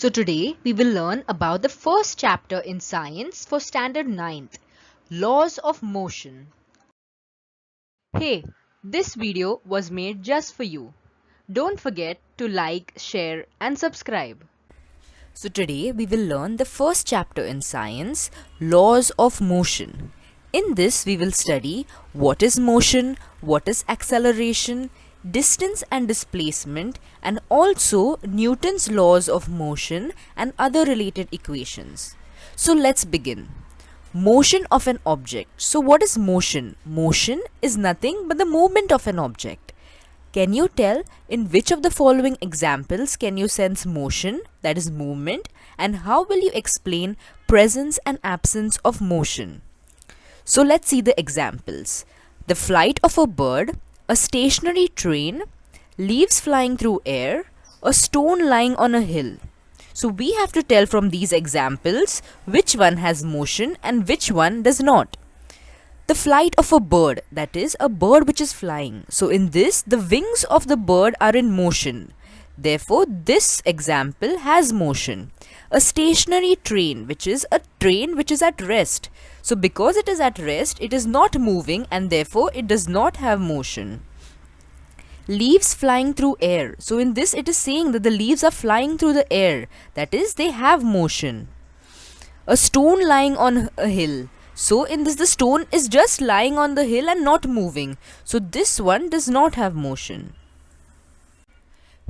So today we will learn about the first chapter in science for standard 9th, laws of motion. Hey, this video was made just for you. Don't forget to like, share and subscribe. So today we will learn the first chapter in science, laws of motion. In this we will study what is motion, what is acceleration, distance and displacement, and also Newton's laws of motion and other related equations. So let's begin. Motion of an object. So what is motion? Motion is nothing but the movement of an object. Can you tell in which of the following examples can you sense motion, that is movement, and how will you explain presence and absence of motion? So let's see the examples. The flight of a bird, a stationary train, leaves flying through air, a stone lying on a hill. So we have to tell from these examples which one has motion and which one does not. The flight of a bird, that is a bird which is flying. So in this, the wings of the bird are in motion. Therefore, this example has motion. A stationary train, which is a train which is at rest. So because it is at rest, it is not moving and therefore it does not have motion. Leaves flying through air. So in this, it is saying that the leaves are flying through the air. That is, they have motion. A stone lying on a hill. So in this, the stone is just lying on the hill and not moving. So this one does not have motion.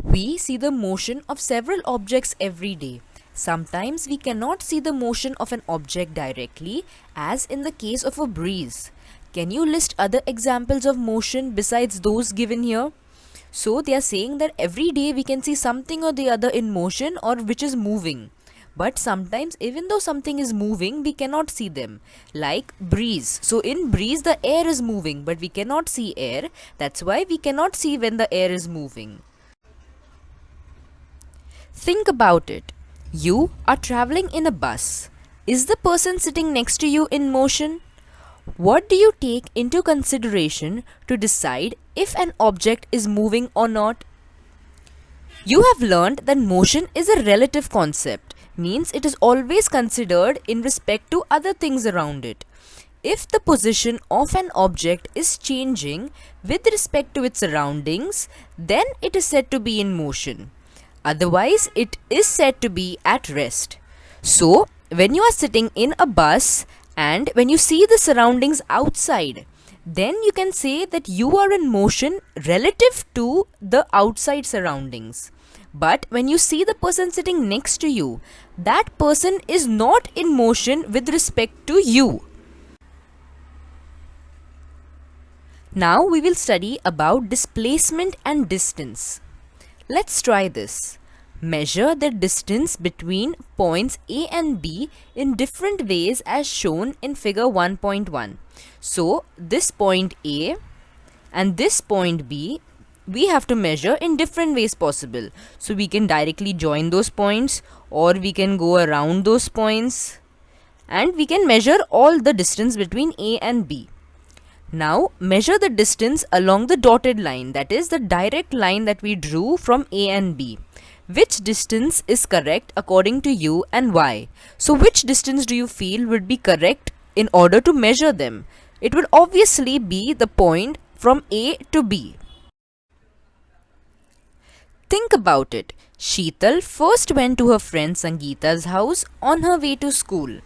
We see the motion of several objects every day. Sometimes we cannot see the motion of an object directly, as in the case of a breeze. Can you list other examples of motion besides those given here? So they are saying that every day we can see something or the other in motion or which is moving. But sometimes even though something is moving, we cannot see them. Like breeze. So in breeze the air is moving but we cannot see air. That's why we cannot see when the air is moving. Think about it. You are traveling in a bus. Is the person sitting next to you in motion? What do you take into consideration to decide if an object is moving or not? You have learned that motion is a relative concept, means it is always considered in respect to other things around it. If the position of an object is changing with respect to its surroundings, then it is said to be in motion. Otherwise, it is said to be at rest. So, when you are sitting in a bus and when you see the surroundings outside, then you can say that you are in motion relative to the outside surroundings. But when you see the person sitting next to you, that person is not in motion with respect to you. Now we will study about displacement and distance. Let's try this. Measure the distance between points A and B in different ways as shown in figure 1.1. So this point A and this point B, we have to measure in different ways possible. So we can directly join those points or we can go around those points and we can measure all the distance between A and B. Now measure the distance along the dotted line, that is the direct line that we drew from A and B. Which distance is correct according to you and why? So which distance do you feel would be correct in order to measure them? It would obviously be the point from A to B. Think about it. Sheetal first went to her friend Sangeeta's house on her way to school.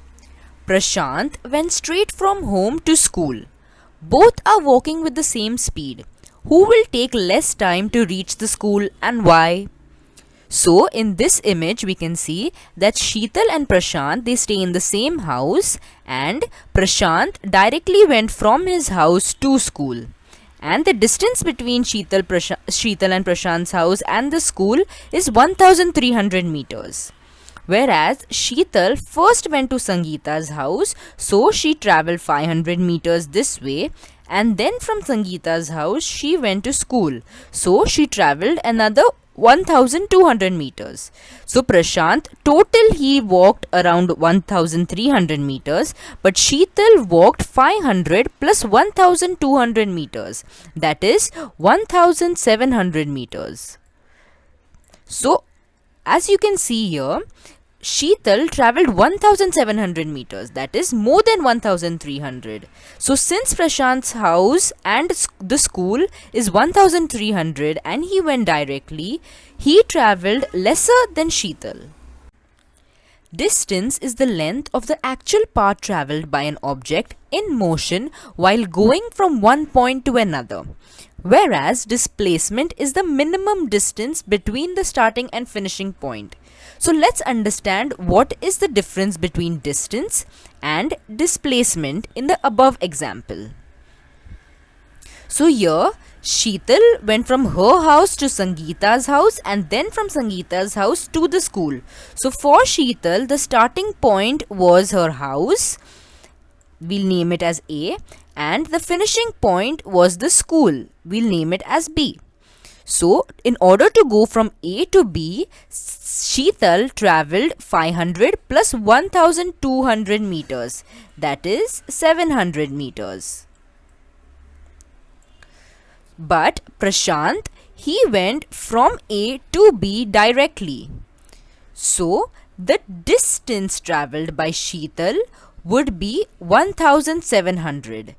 Prashant went straight from home to school. Both are walking with the same speed. Who will take less time to reach the school and why? So in this image we can see that Sheetal and Prashant, they stay in the same house and Prashant directly went from his house to school. And the distance between Sheetal and Prashant's house and the school is 1300 meters. Whereas Sheetal first went to Sangeeta's house, so she travelled 500 meters this way, and then from Sangeeta's house she went to school, so she travelled another 1200 meters. So Prashant total he walked around 1300 meters, but Sheetal walked 500 plus 1200 meters, that is 1700 meters. So as you can see here, Sheetal travelled 1700 meters, that is more than 1300. So since Prashant's house and the school is 1300 and he went directly, he travelled lesser than Sheetal. Distance is the length of the actual path travelled by an object in motion while going from one point to another, whereas displacement is the minimum distance between the starting and finishing point. So let's understand what is the difference between distance and displacement in the above example. So here Sheetal went from her house to Sangeeta's house and then from Sangeeta's house to the school. So for Sheetal, the starting point was her house, we'll name it as A, and the finishing point was the school, we'll name it as B. So in order to go from A to B, Sheetal travelled 500 plus 1200 meters, that is 700 meters. But Prashant, he went from A to B directly. So the distance travelled by Sheetal would be 1700,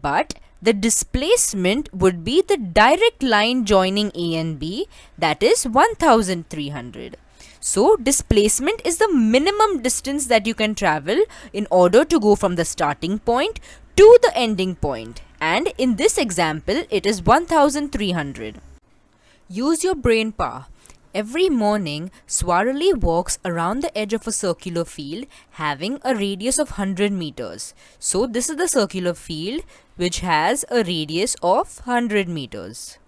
but the displacement would be the direct line joining A and B, that is 1300. So displacement is the minimum distance that you can travel in order to go from the starting point to the ending point, and in this example it is 1300. Use your brain power. Every morning, Swarali walks around the edge of a circular field having a radius of 100 meters. So this is the circular field which has a radius of 100 meters.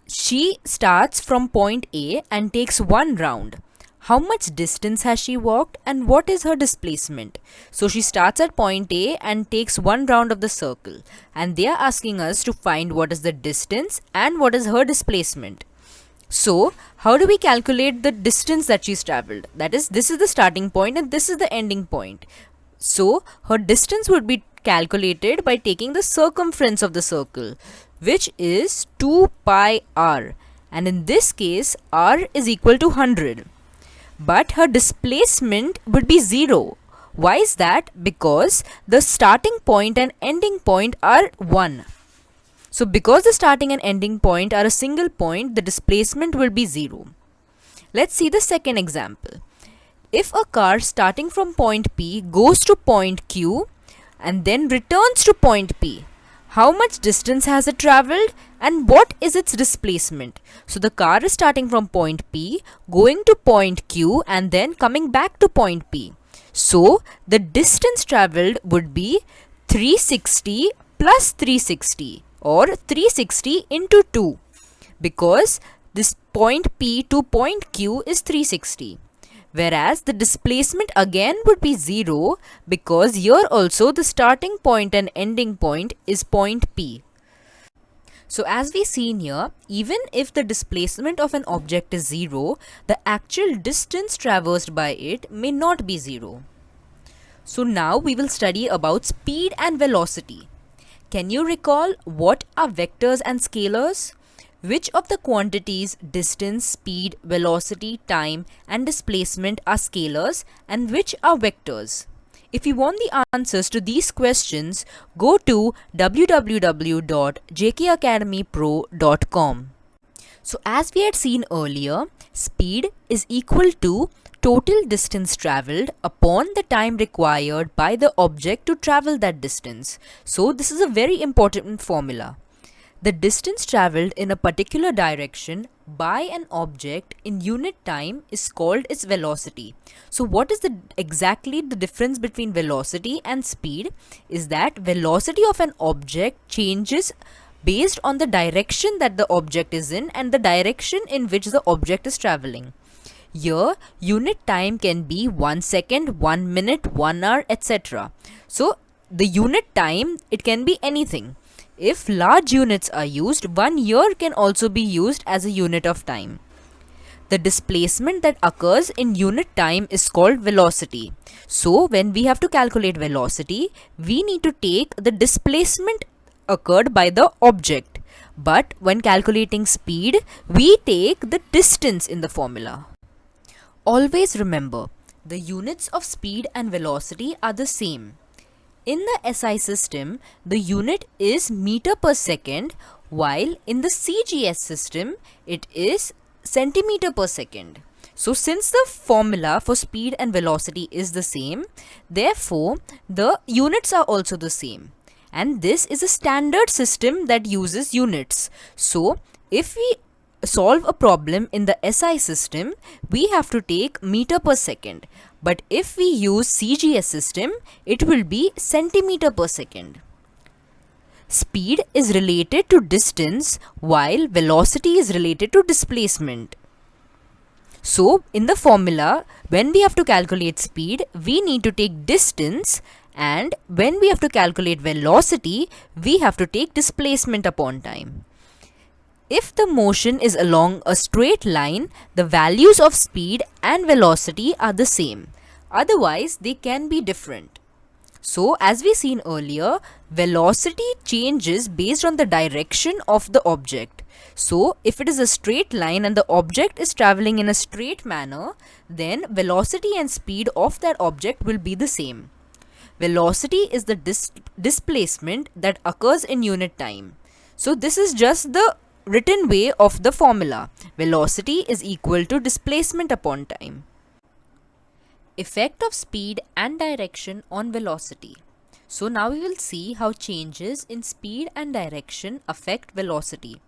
She starts from point A and takes one round. How much distance has she walked and what is her displacement? So she starts at point A and takes one round of the circle, and they are asking us to find what is the distance and what is her displacement. So how do we calculate the distance that she's travelled? That is, this is the starting point and this is the ending point. So her distance would be calculated by taking the circumference of the circle, which is 2 pi r, and in this case r is equal to 100. But her displacement would be 0. Why is that? Because the starting point and ending point are 1. So because the starting and ending point are a single point, the displacement will be 0. Let's see the second example. If a car starting from point P goes to point Q and then returns to point P, how much distance has it travelled and what is its displacement? So the car is starting from point P, going to point Q and then coming back to point P. So the distance travelled would be 360 plus 360 or 360 into 2, because this point P to point Q is 360. Whereas the displacement again would be 0, because here also the starting point and ending point is point P. So as we seen here, even if the displacement of an object is 0, the actual distance traversed by it may not be 0. So now we will study about speed and velocity. Can you recall what are vectors and scalars? Which of the quantities distance, speed, velocity, time and displacement are scalars and which are vectors? If you want the answers to these questions, go to www.jkacademypro.com. So as we had seen earlier, speed is equal to total distance travelled upon the time required by the object to travel that distance. So this is a very important formula. The distance travelled in a particular direction by an object in unit time is called its velocity. So what is exactly the difference between velocity and speed is that velocity of an object changes based on the direction that the object is in and the direction in which the object is travelling. Here, unit time can be 1 second, 1 minute, 1 hour, etc. So the unit time, it can be anything. If large units are used, 1 year can also be used as a unit of time. The displacement that occurs in unit time is called velocity. So when we have to calculate velocity, we need to take the displacement occurred by the object. But when calculating speed, we take the distance in the formula. Always remember, the units of speed and velocity are the same. In the SI system, the unit is meter per second, while in the CGS system, it is centimeter per second. So since the formula for speed and velocity is the same, therefore the units are also the same. And this is a standard system that uses units. So if we solve a problem in the SI system, we have to take meter per second. But if we use CGS system, it will be centimeter per second. Speed is related to distance while velocity is related to displacement. So in the formula, when we have to calculate speed, we need to take distance, and when we have to calculate velocity, we have to take displacement upon time. If the motion is along a straight line, the values of speed and velocity are the same. Otherwise, they can be different. So, as we seen earlier, velocity changes based on the direction of the object. So, if it is a straight line and the object is traveling in a straight manner, then velocity and speed of that object will be the same. Velocity is the displacement that occurs in unit time. So, this is just the written way of the formula. Velocity is equal to displacement upon time. Effect of speed and direction on velocity. So now we will see how changes in speed and direction affect velocity.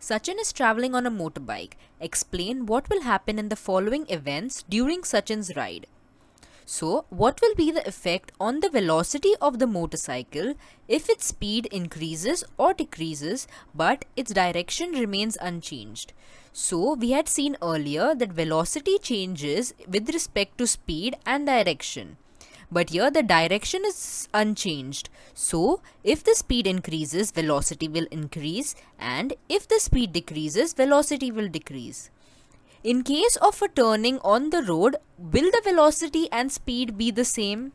Sachin is traveling on a motorbike. Explain what will happen in the following events during Sachin's ride. So, what will be the effect on the velocity of the motorcycle if its speed increases or decreases but its direction remains unchanged? So, we had seen earlier that velocity changes with respect to speed and direction. But here the direction is unchanged. So, if the speed increases, velocity will increase, and if the speed decreases, velocity will decrease. In case of a turning on the road, will the velocity and speed be the same?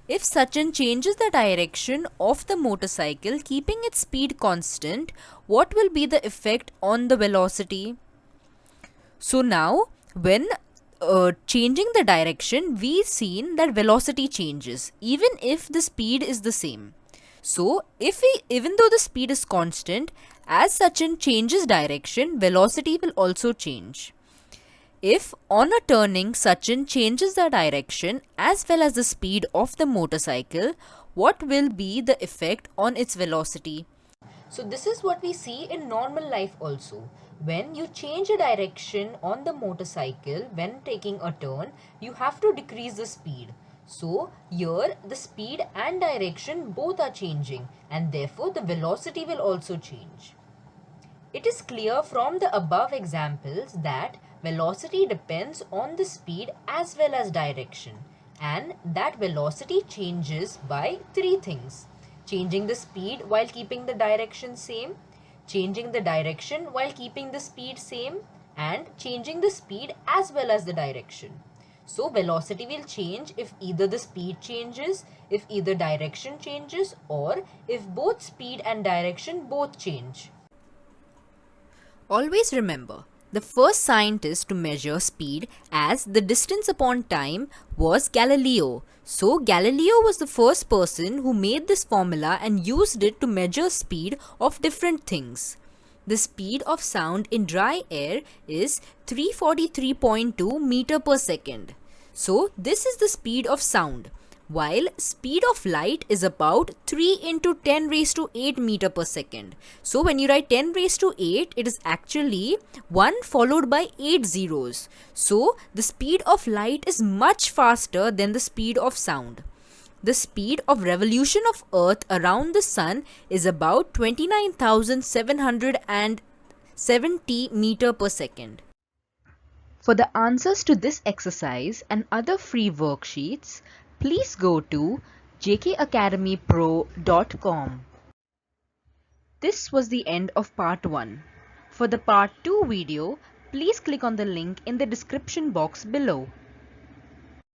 If Sachin changes the direction of the motorcycle keeping its speed constant, what will be the effect on the velocity? So now, when changing the direction, we've seen that velocity changes even if the speed is the same. So, even though the speed is constant, as Sachin changes direction, velocity will also change. If on a turning Sachin changes the direction as well as the speed of the motorcycle, what will be the effect on its velocity? So this is what we see in normal life also. When you change a direction on the motorcycle when taking a turn, you have to decrease the speed. So here the speed and direction both are changing, and therefore the velocity will also change. It is clear from the above examples that velocity depends on the speed as well as direction, and that velocity changes by three things: changing the speed while keeping the direction same, changing the direction while keeping the speed same, and changing the speed as well as the direction. So velocity will change if either the speed changes, if either direction changes, or if both speed and direction both change. Always remember, the first scientist to measure speed as the distance upon time was Galileo. So Galileo was the first person who made this formula and used it to measure speed of different things. The speed of sound in dry air is 343.2 meter per second. So this is the speed of sound, while speed of light is about 3 into 10 raised to 8 meter per second. So when you write 10 raised to 8, it is actually 1 followed by 8 zeros. So the speed of light is much faster than the speed of sound. The speed of revolution of Earth around the Sun is about 29,770 meter per second. For the answers to this exercise and other free worksheets, please go to jkacademypro.com. This was the end of part 1. For the part 2 video, please click on the link in the description box below.